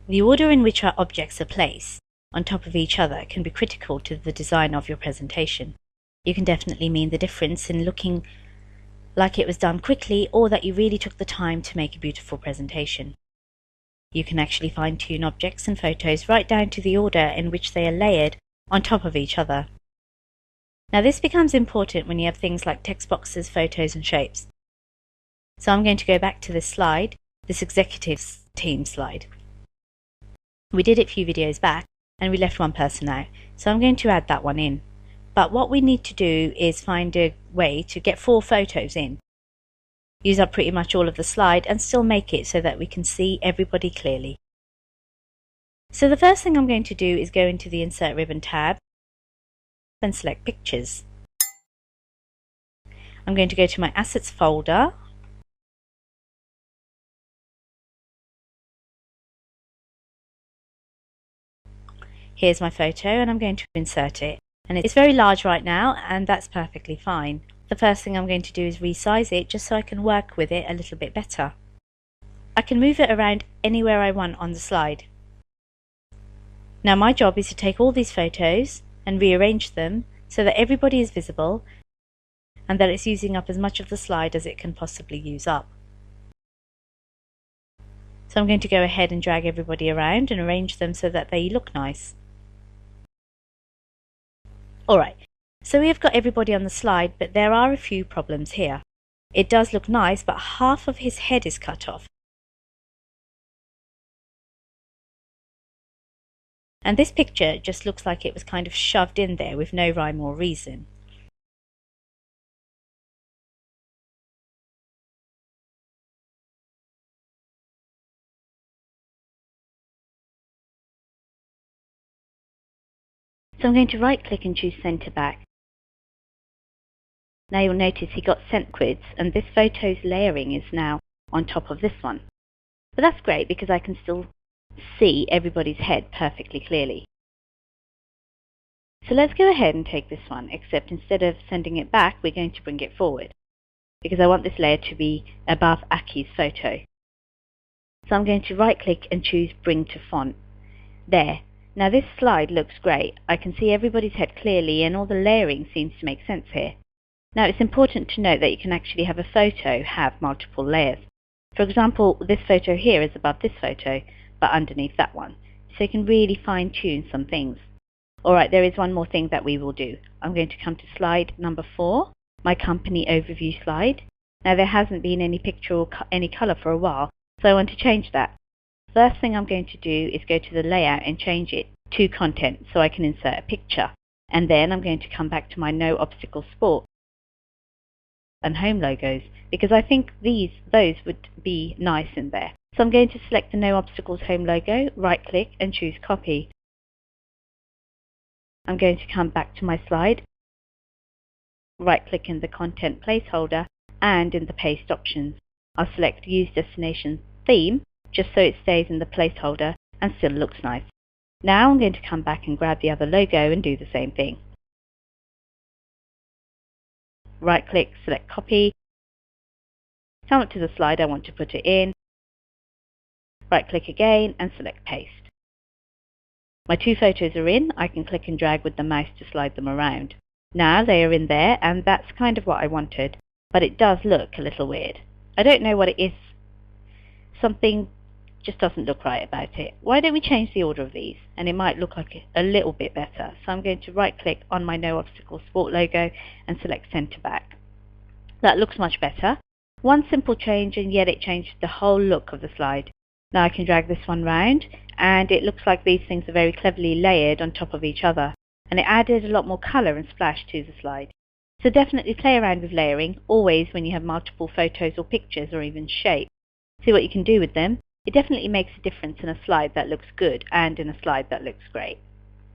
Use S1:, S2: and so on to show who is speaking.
S1: The order in which our objects are placed on top of each other can be critical to the design of your presentation. You can definitely mean the difference in looking like it was done quickly or that you really took the time to make a beautiful presentation. You can actually fine-tune objects and photos right down to the order in which they are layered on top of each other. Now this becomes important when you have things like text boxes, photos and shapes. So I'm going to go back to this slide, this executive team slide. We did it a few videos back and we left one person out, so I'm going to add that one in. But what we need to do is find a way to get 4 photos in. Use up pretty much all of the slide and still make it so that we can see everybody clearly. So the first thing I'm going to do is go into the Insert Ribbon tab and select Pictures. I'm going to go to my Assets folder. Here's my photo and I'm going to insert it. And it's very large right now and that's perfectly fine. The first thing I'm going to do is resize it just so I can work with it a little bit better. I can move it around anywhere I want on the slide. Now my job is to take all these photos and rearrange them so that everybody is visible and that it's using up as much of the slide as it can possibly use up. So I'm going to go ahead and drag everybody around and arrange them so that they look nice. Alright, so we have got everybody on the slide, but there are a few problems here. It does look nice, but half of his head is cut off. And this picture just looks like it was kind of shoved in there with no rhyme or reason. So I'm going to right click and choose Center Back. Now you'll notice he got backwards and this photo's layering is now on top of this one. But that's great because I can still see everybody's head perfectly clearly. So let's go ahead and take this one, except instead of sending it back, we're going to bring it forward because I want this layer to be above Aki's photo. So I'm going to right click and choose Bring to Font. There. Now this slide looks great. I can see everybody's head clearly and all the layering seems to make sense here. Now it's important to note that you can actually have a photo have multiple layers. For example, this photo here is above this photo, but underneath that one. So you can really fine tune some things. Alright, there is one more thing that we will do. I'm going to come to slide number 4, my company overview slide. Now there hasn't been any picture or any colour for a while, so I want to change that. First thing I'm going to do is go to the layout and change it to content so I can insert a picture. And then I'm going to come back to my No Obstacle Sport and home logos because I think those would be nice in there. So I'm going to select the No Obstacles home logo, right click and choose Copy. I'm going to come back to my slide, right click in the Content placeholder and in the Paste options. I'll select Use Destination Theme just so it stays in the placeholder and still looks nice. Now I'm going to come back and grab the other logo and do the same thing. Right click, select Copy, come up to the slide I want to put it in, right click again and select Paste. My 2 photos are in. I can click and drag with the mouse to slide them around. Now they are in there and that's kind of what I wanted, but it does look a little weird. I don't know what it is. Something just doesn't look right about it. Why don't we change the order of these and it might look like a little bit better. So I'm going to right click on my No Obstacle Sport logo and select Center Back. That looks much better. One simple change and yet it changed the whole look of the slide. Now I can drag this one round and it looks like these things are very cleverly layered on top of each other and it added a lot more colour and splash to the slide. So definitely play around with layering, always when you have multiple photos or pictures or even shapes. See what you can do with them. It definitely makes a difference in a slide that looks good and in a slide that looks great.